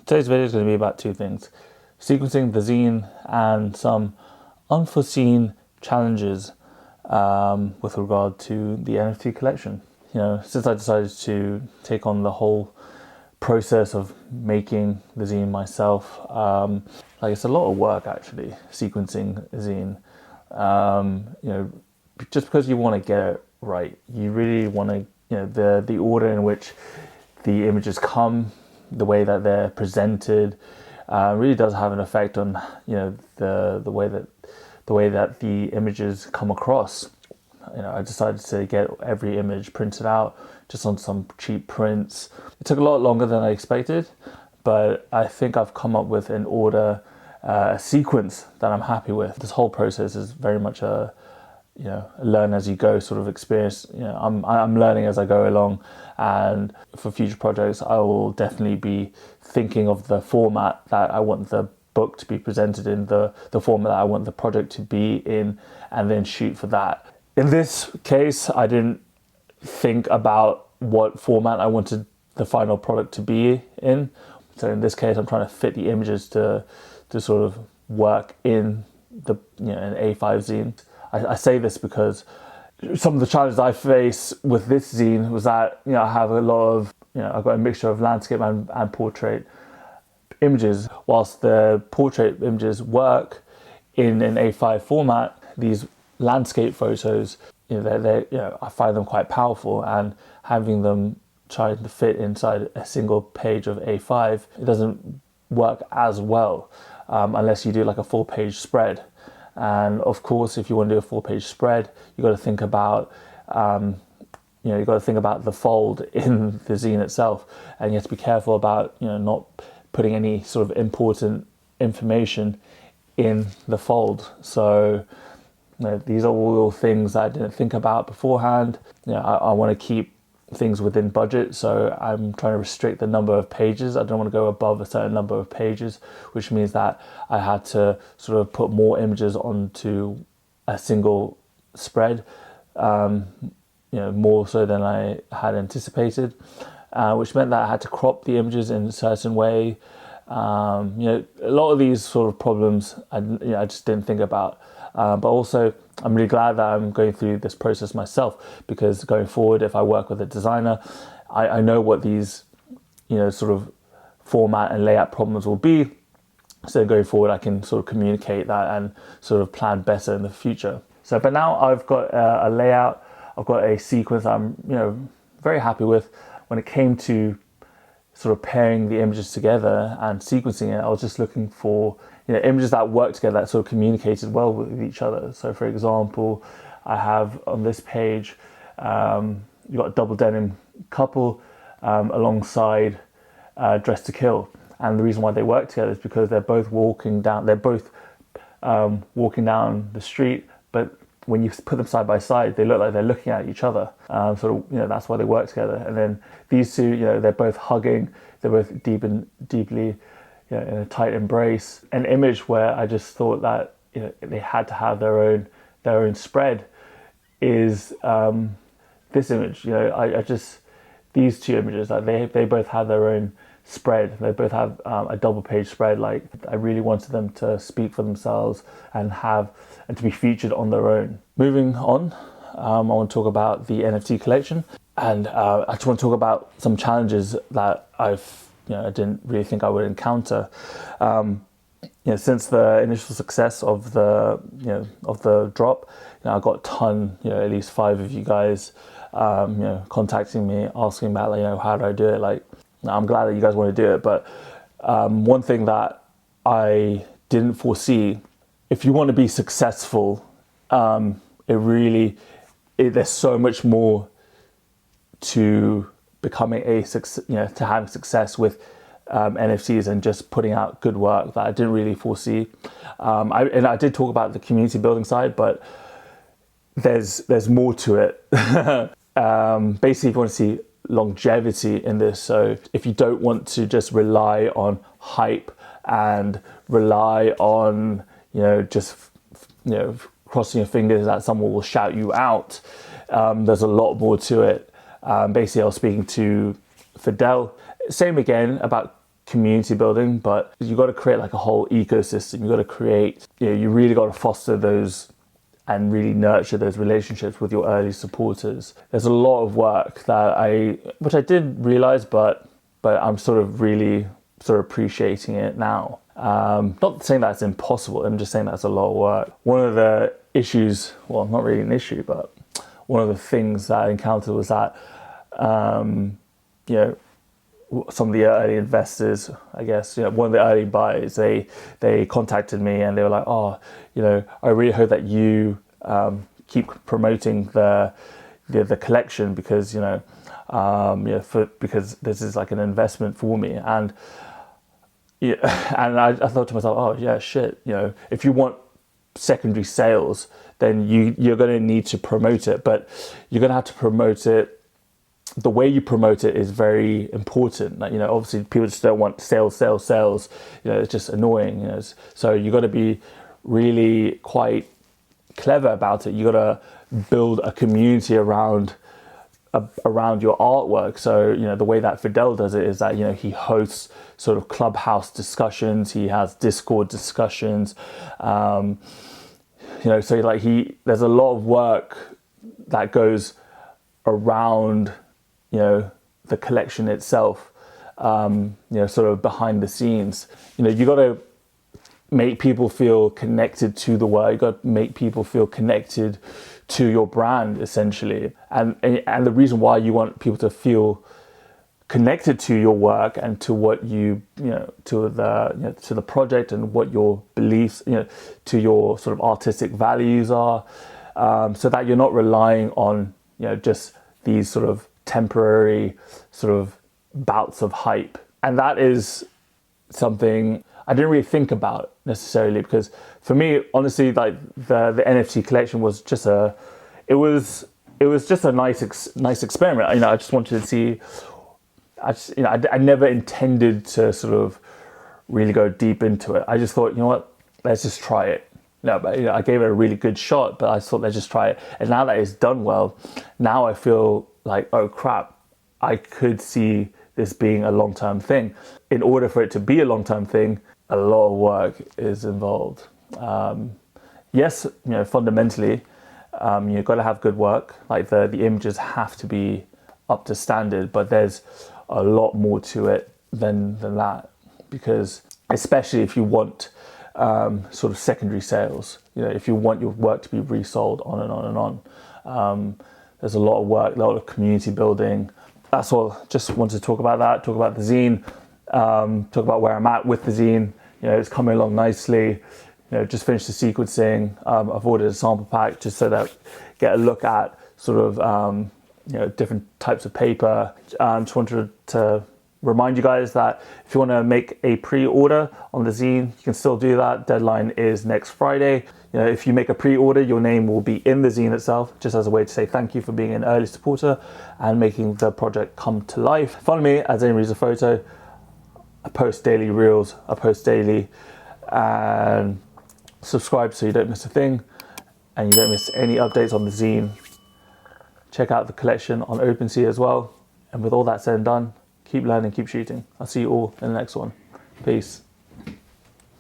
Today's video is going to be about two things: sequencing the zine and some unforeseen challenges with regard to the NFT collection. You know, since I decided to take on the whole process of making the zine myself, like it's a lot of work actually, sequencing a zine. You know, just because you want to get it right, you really want to, you know, the order in which the images come, the way that they're presented, really does have an effect on, you know, the way that the images come across. You know, I decided to get every image printed out just on some cheap prints. It took a lot longer than I expected, but I think I've come up with an order, a sequence that I'm happy with. This whole process is very much a, you know, learn as you go sort of experience. You know, I'm learning as I go along, and for future projects I will definitely be thinking of the format that I want the book to be presented in, the format that I want the project to be in, and then shoot for that. In this case, I didn't think about what format I wanted the final product to be in. So in this case, I'm trying to fit the images to sort of work in the, you know, an A5 zine. I say this because some of the challenges I face with this zine was that, you know, I have a lot of, you know, I've got a mixture of landscape and portrait images. Whilst the portrait images work in an A5 format, these landscape photos, you know, they you know, I find them quite powerful, and having them trying to fit inside a single page of A5, it doesn't work as well unless you do like a full page spread. And of course, if you want to do a full page spread, you got to think about, you know, you got to think about the fold in the zine itself, and you have to be careful about, you know, not putting any sort of important information in the fold. So, you know, these are all things that I didn't think about beforehand. You know, I want to keep things within budget, so I'm trying to restrict the number of pages. I don't want to go above a certain number of pages, which means that I had to sort of put more images onto a single spread, you know, more so than I had anticipated, which meant that I had to crop the images in a certain way. You know, a lot of these sort of problems I just didn't think about. But also, I'm really glad that I'm going through this process myself, because going forward, if I work with a designer, I know what these, you know, sort of format and layout problems will be. So going forward, I can sort of communicate that and sort of plan better in the future. So, but now I've got a layout, I've got a sequence I'm, you know, very happy with. When it came to sort of pairing the images together and sequencing it, I was just looking for, you know, images that work together, that sort of communicated well with each other. So for example, I have on this page, you've got a double denim couple alongside Dress to Kill. And the reason why they work together is because they're both walking down the street, but when you put them side by side, they look like they're looking at each other. So, you know, that's why they work together. And then these two, you know, they're both hugging, they're both deeply, you know, in a tight embrace. An image where I just thought that, you know, they had to have their own spread is this image. You know, I just, these two images, like they both have their own spread. They both have a double page spread. Like, I really wanted them to speak for themselves and to be featured on their own. Moving on, I want to talk about the NFT collection, and I just want to talk about some challenges that I didn't really think I would encounter. You know, since the initial success of the drop, you know, I got a ton, you know, at least 5 of you guys, you know, contacting me, asking about, like, you know, how do I do it? Like, I'm glad that you guys want to do it, but one thing that I didn't foresee, if you want to be successful, there's so much more to becoming to having success with NFTs and just putting out good work that I didn't really foresee. I did talk about the community building side, but there's more to it. Basically, if you want to see longevity in this, so if you don't want to just rely on hype and rely on, you know, just, you know, crossing your fingers that someone will shout you out, there's a lot more to it. Basically, I was speaking to Fidel, same again about community building, but you got to create like a whole ecosystem. You got to create, you really got to foster those and really nurture those relationships with your early supporters. There's a lot of work which I did realize, but I'm sort of really sort of appreciating it now. Not saying that's impossible, I'm just saying that's a lot of work. One of the issues, well, not really an issue, but one of the things that I encountered was that, some of the early investors, I guess, one of the early buyers, they contacted me and they were like, oh, I really hope that you keep promoting the collection because, because this is like an investment for me. And and I thought to myself, oh yeah, shit, if you want secondary sales, then you're going to need to promote it, but you're going to have to promote it. The way you promote it is very important. Like, obviously people just don't want sales. It's just annoying. So you got to be really quite clever about it. You got to build a community around your artwork. So the way that Fidel does it is that he hosts sort of clubhouse discussions. He has Discord discussions. So like there's a lot of work that goes around the collection itself, sort of behind the scenes. You got to make people feel connected to the work. You got to make people feel connected to your brand, essentially. And the reason why you want people to feel connected to your work and to what to the project and what your beliefs, to your sort of artistic values are, so that you're not relying on just these sort of temporary sort of bouts of hype. And that is something I didn't really think about necessarily, because for me, honestly, like the NFT collection was just a nice experiment. I just wanted to see. I never intended to sort of really go deep into it. I just thought, what, let's just try it. No, but I gave it a really good shot, but I thought, let's just try it. And now that it's done well, now I feel like, oh crap, I could see this being a long-term thing. In order for it to be a long-term thing, a lot of work is involved. Yes, fundamentally, you've got to have good work. Like the images have to be up to standard, but there's a lot more to it than that, because especially if you want sort of secondary sales, if you want your work to be resold on and on and on, there's a lot of work, a lot of community building. That's all. Just wanted to talk about that, talk about the zine, talk about where I'm at with the zine. It's coming along nicely. Just finished the sequencing. I've ordered a sample pack just so that get a look at sort of different types of paper. Just wanted to remind you guys that if you want to make a pre-order on the zine, you can still do that. Deadline is next Friday. If you make a pre-order, your name will be in the zine itself, just as a way to say thank you for being an early supporter and making the project come to life. Follow me at Zain Reads a Photo. I post daily reels, I post daily, and subscribe so you don't miss a thing and you don't miss any updates on the zine. Check out the collection on OpenSea as well. And with all that said and done, keep learning, keep shooting. I'll see you all in the next one. Peace.